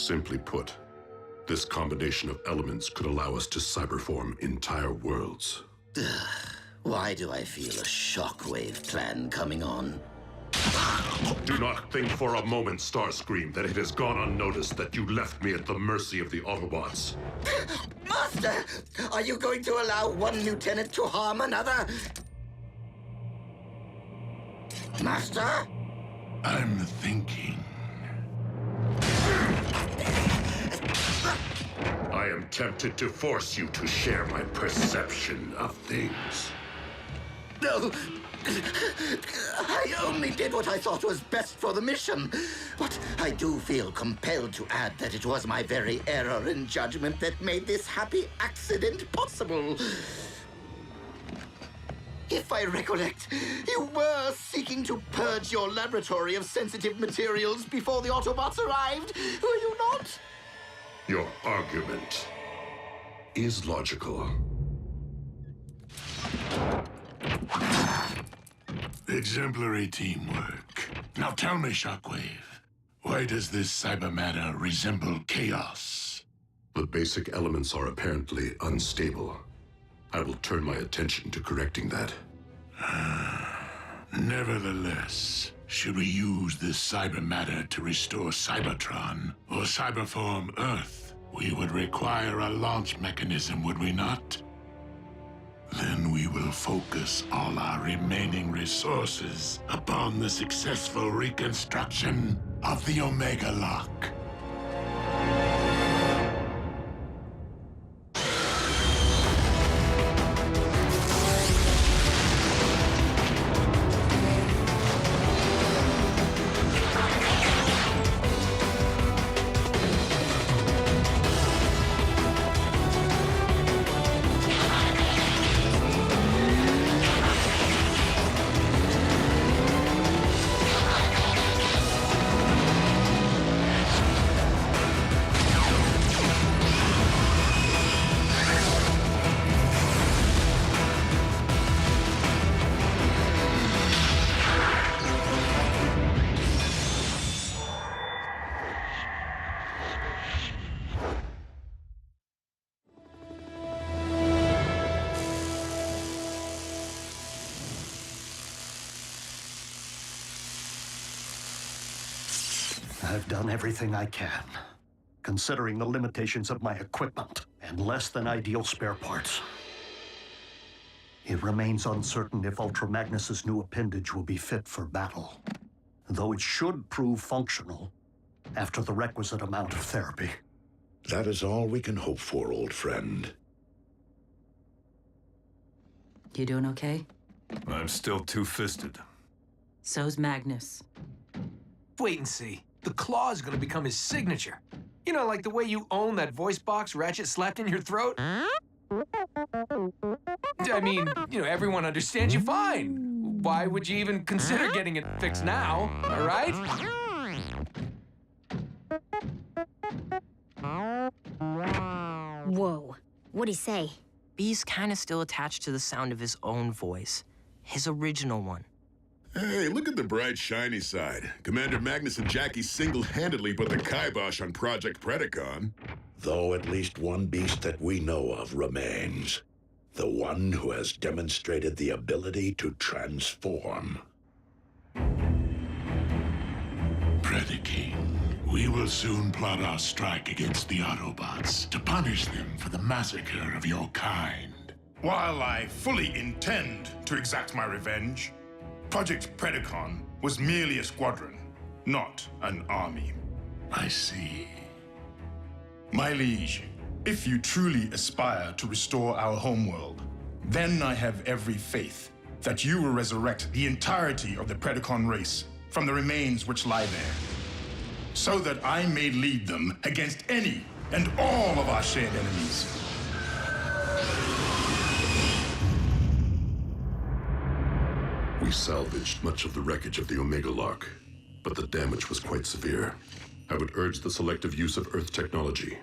Simply put, this combination of elements could allow us to cyberform entire worlds. Why do I feel a shockwave plan coming on? Do not think for a moment, Starscream, that it has gone unnoticed that you left me at the mercy of the Autobots. Master! Are you going to allow one lieutenant to harm another? Master? I'm thinking. I am tempted to force you to share my perception of things. No! I only did what I thought was best for the mission. But I do feel compelled to add that it was my very error in judgment that made this happy accident possible. If I recollect, you were seeking to purge your laboratory of sensitive materials before the Autobots arrived, were you not? Your argument is logical. Exemplary teamwork. Now tell me, Shockwave, why does this cyber matter resemble chaos? The basic elements are apparently unstable. I will turn my attention to correcting that. Nevertheless, should we use this cyber matter to restore Cybertron or cyberform Earth, we would require a launch mechanism, would we not? Then we will focus all our remaining resources upon the successful reconstruction of the Omega Lock. I've done everything I can, considering the limitations of my equipment and less than ideal spare parts. It remains uncertain if Ultra Magnus's new appendage will be fit for battle, though it should prove functional after the requisite amount of therapy. That is all we can hope for, old friend. You doing okay? I'm still two-fisted. So's Magnus. Wait and see. The claw is gonna become his signature. You know, like the way you own that voice box Ratchet slapped in your throat? I mean, you know, everyone understands you fine. Why would you even consider getting it fixed now, all right? Whoa. What'd he say? B's kinda still attached to the sound of his own voice. His original one. Hey, look at the bright, shiny side. Commander Magnus and Jackie single-handedly put the kibosh on Project Predacon. Though at least one beast that we know of remains. The one who has demonstrated the ability to transform. Predacon, we will soon plot our strike against the Autobots to punish them for the massacre of your kind. While I fully intend to exact my revenge, Project Predacon was merely a squadron, not an army. I see. My liege, if you truly aspire to restore our homeworld, then I have every faith that you will resurrect the entirety of the Predacon race from the remains which lie there, so that I may lead them against any and all of our shared enemies. We salvaged much of the wreckage of the Omega Lock, but the damage was quite severe. I would urge the selective use of Earth technology.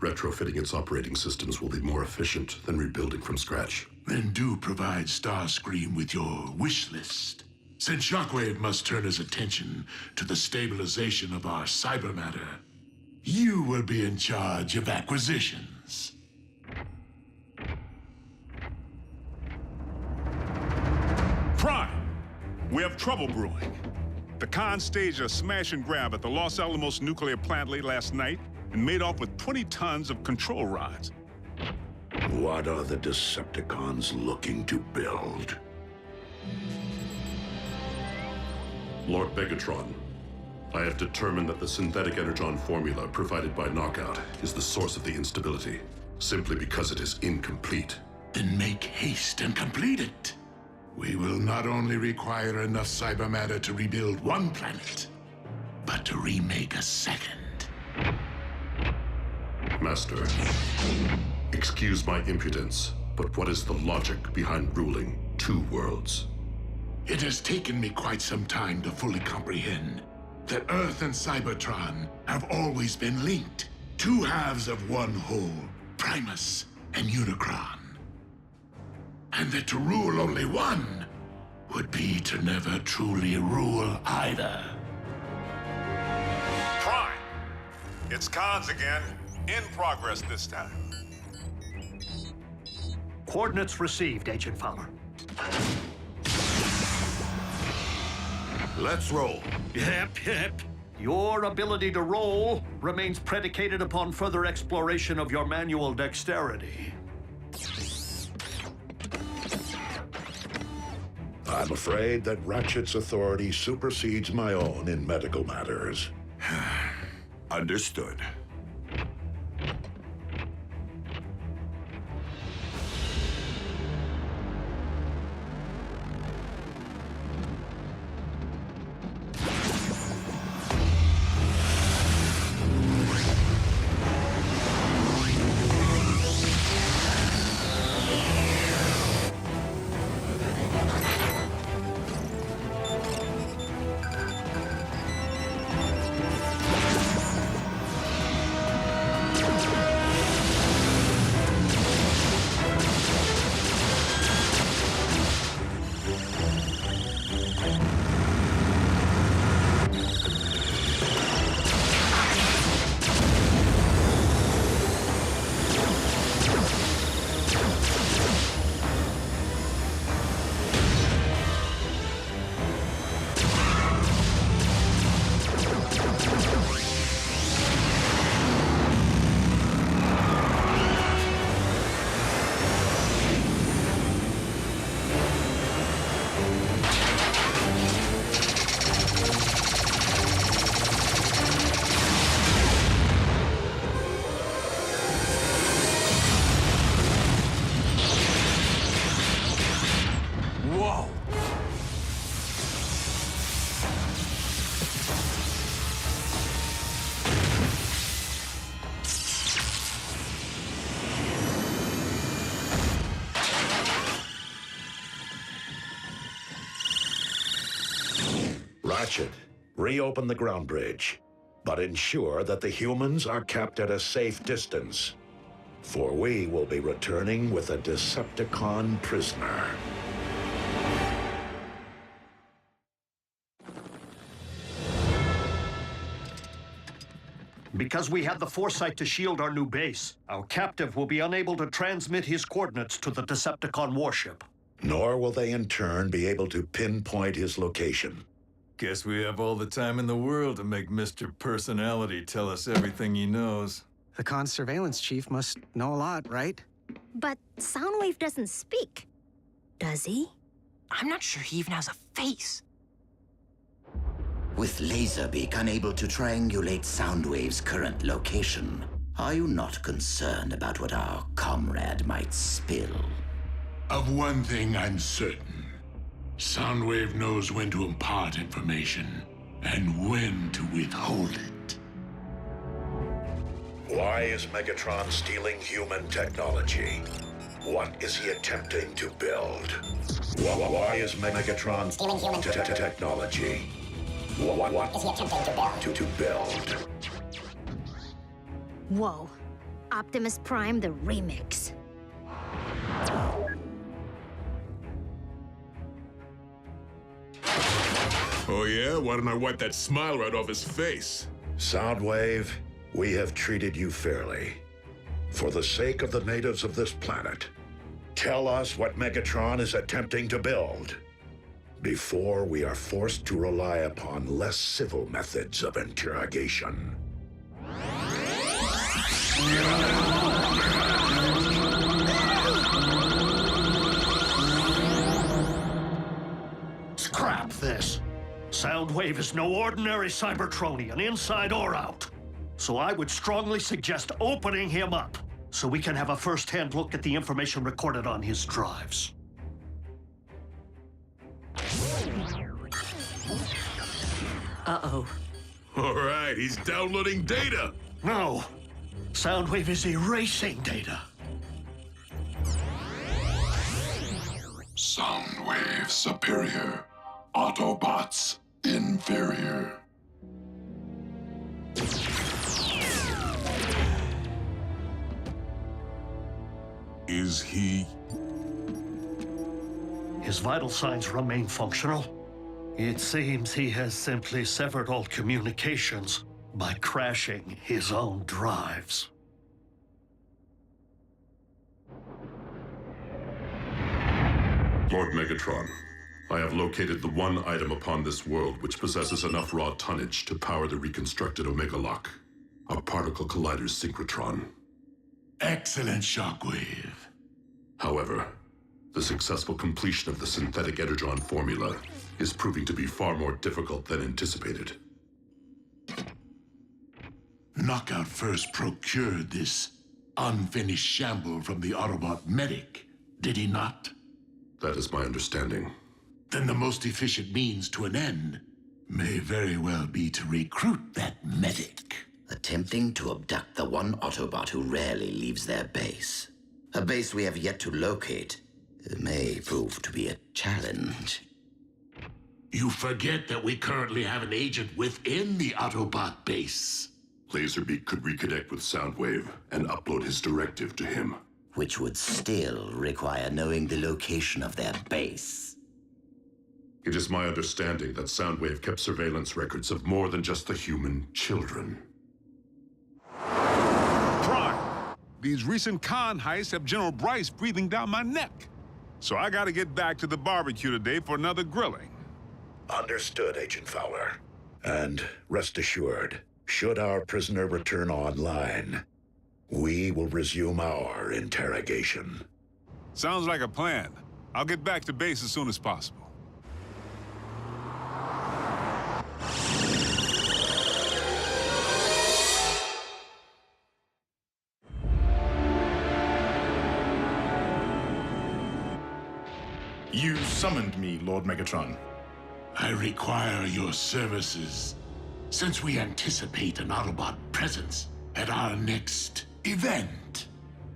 Retrofitting its operating systems will be more efficient than rebuilding from scratch. Then do provide Starscream with your wish list. Since Shockwave must turn his attention to the stabilization of our cyber matter, You will be in charge of acquisitions. Prime! We have trouble brewing. The Khan staged a smash and grab at the Los Alamos nuclear plant late last night and made off with 20 tons of control rods. What are the Decepticons looking to build? Lord Megatron, I have determined that the synthetic energon formula provided by Knockout is the source of the instability, simply because it is incomplete. Then make haste and complete it. We will not only require enough cyber matter to rebuild one planet, but to remake a second. Master, excuse my impudence, but what is the logic behind ruling two worlds? It has taken me quite some time to fully comprehend that Earth and Cybertron have always been linked. Two halves of one whole, Primus and Unicron. And that to rule only one would be to never truly rule either. Prime! It's Khans again. In progress this time. Coordinates received, Agent Fowler. Let's roll. Yep. Your ability to roll remains predicated upon further exploration of your manual dexterity. I'm afraid that Ratchet's authority supersedes my own in medical matters. Understood. Ratchet, reopen the ground bridge, but ensure that the humans are kept at a safe distance, for we will be returning with a Decepticon prisoner. Because we had the foresight to shield our new base, our captive will be unable to transmit his coordinates to the Decepticon warship. Nor will they in turn be able to pinpoint his location. Guess we have all the time in the world to make Mr. Personality tell us everything he knows. The Khan's surveillance chief must know a lot, right? But Soundwave doesn't speak, does he? I'm not sure he even has a face. With Laserbeak unable to triangulate Soundwave's current location, are you not concerned about what our comrade might spill? Of one thing I'm certain. Soundwave knows when to impart information and when to withhold it. Why is Megatron stealing human technology? What is he attempting to build? Why is Megatron stealing human technology? What is he attempting to build? Whoa. Optimus Prime, the remix. Oh yeah? Why don't I wipe that smile right off his face? Soundwave, We have treated you fairly. For the sake of the natives of this planet, tell us what Megatron is attempting to build, before we are forced to rely upon less civil methods of interrogation. Scrap this. Soundwave is no ordinary Cybertronian, inside or out. So I would strongly suggest opening him up, so we can have a first-hand look at the information recorded on his drives. Uh-oh. All right, he's downloading data. No. Soundwave is erasing data. Soundwave superior. Autobots inferior. Is he... His vital signs remain functional. It seems he has simply severed all communications by crashing his own drives. Lord Megatron, I have located the one item upon this world which possesses enough raw tonnage to power the reconstructed Omega Lock, a particle collider's synchrotron. Excellent, Shockwave. However, the successful completion of the synthetic energon formula is proving to be far more difficult than anticipated. Knockout first procured this unfinished shamble from the Autobot medic, did he not? That is my understanding. Then the most efficient means to an end may very well be to recruit that medic. Attempting to abduct the one Autobot who rarely leaves their base. A base we have yet to locate. May prove to be a challenge. You forget that we currently have an agent within the Autobot base. Laserbeak could reconnect with Soundwave and upload his directive to him. Which would still require knowing the location of their base. It is my understanding that Soundwave kept surveillance records of more than just the human children. Prime, these recent con heists have General Bryce breathing down my neck. So I gotta get back to the barbecue today for another grilling. Understood, Agent Fowler. And rest assured, should our prisoner return online, we will resume our interrogation. Sounds like a plan. I'll get back to base as soon as possible. You summoned me, Lord Megatron. I require your services, since we anticipate an Autobot presence at our next event.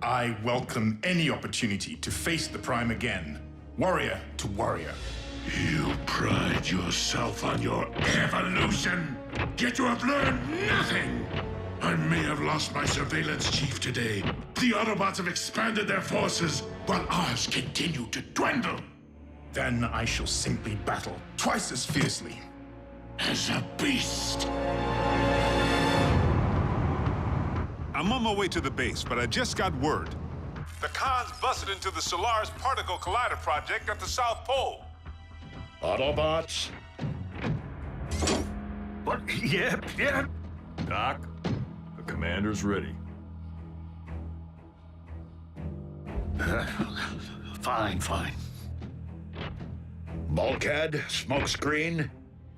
I welcome any opportunity to face the Prime again, warrior to warrior. You pride yourself on your evolution, yet you have learned nothing. I may have lost my surveillance chief today. The Autobots have expanded their forces, while ours continue to dwindle. Then I shall simply battle twice as fiercely. As a beast. I'm on my way to the base, but I just got word. The cons busted into the Solaris Particle Collider project at the South Pole. Autobots? What? Yep. Doc, the commander's ready. Fine. Bulkhead, smokescreen,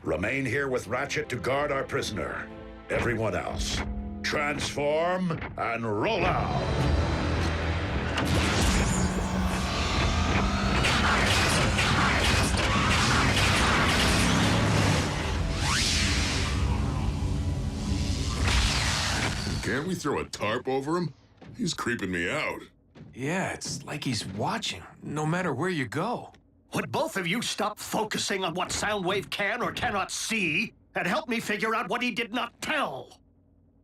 remain here with Ratchet to guard our prisoner. Everyone else, transform and roll out. Can't we throw a tarp over him? He's creeping me out. Yeah, it's like he's watching, no matter where you go. Would both of you stop focusing on what Soundwave can or cannot see and help me figure out what he did not tell?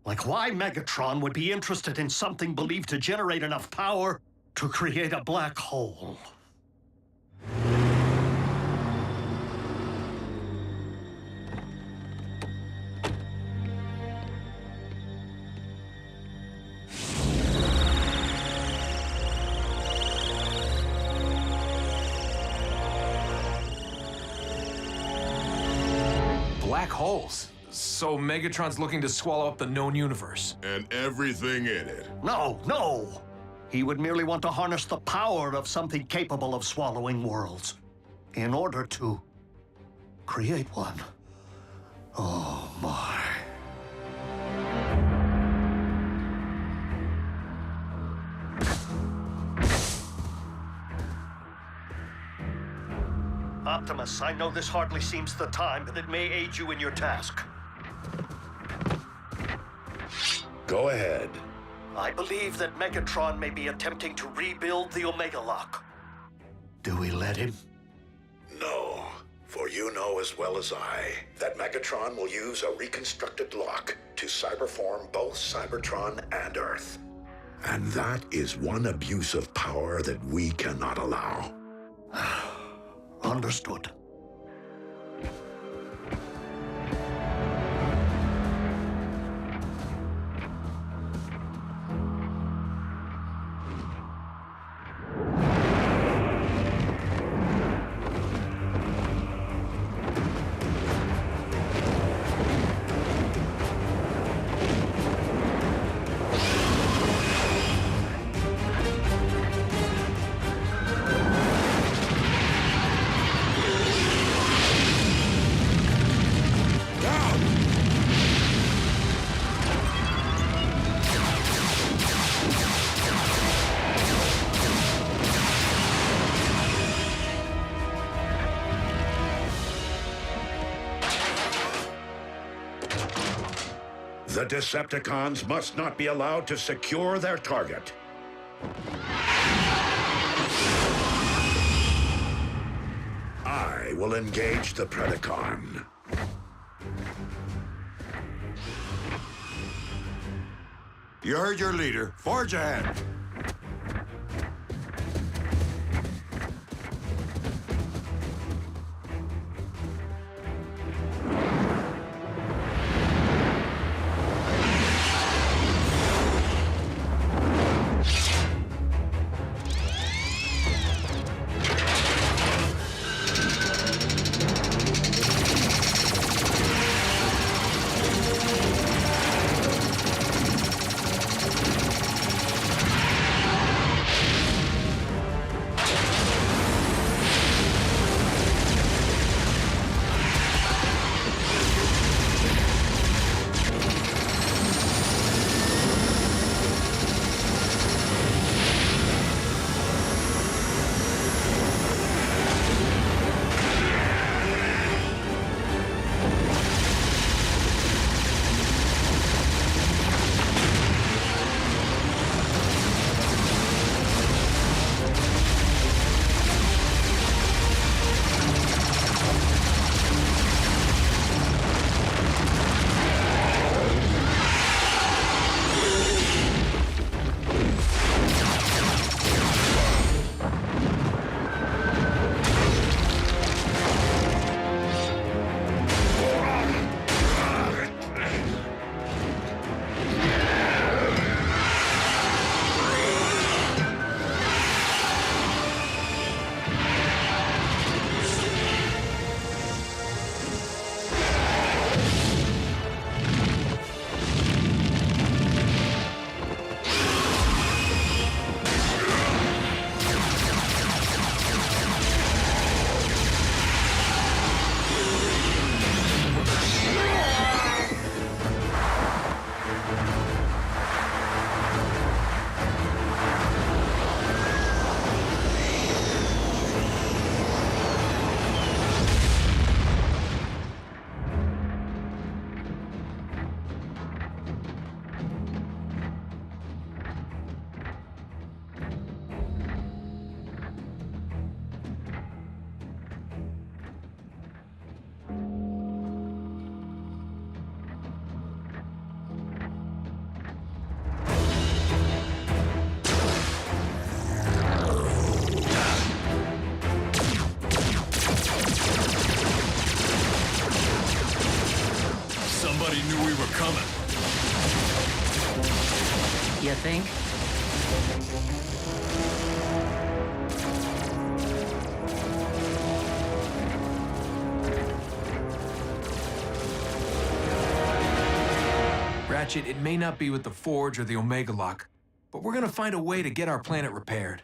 Like why Megatron would be interested in something believed to generate enough power to create a black hole. black holes. So Megatron's looking to swallow up the known universe. And everything in it. No, no! He would merely want to harness the power of something capable of swallowing worlds in order to create one. Oh, my. Optimus, I know this hardly seems the time, but it may aid you in your task. Go ahead. I believe that Megatron may be attempting to rebuild the Omega Lock. Do we let him? No, for you know as well as I that Megatron will use a reconstructed lock to cyberform both Cybertron and Earth. And that is one abuse of power that we cannot allow. Understood. The Decepticons must not be allowed to secure their target. I will engage the Predacon. You heard your leader. Forge ahead. Somebody knew we were coming. You think? Ratchet, it may not be with the Forge or the Omega Lock, but we're gonna find a way to get our planet repaired.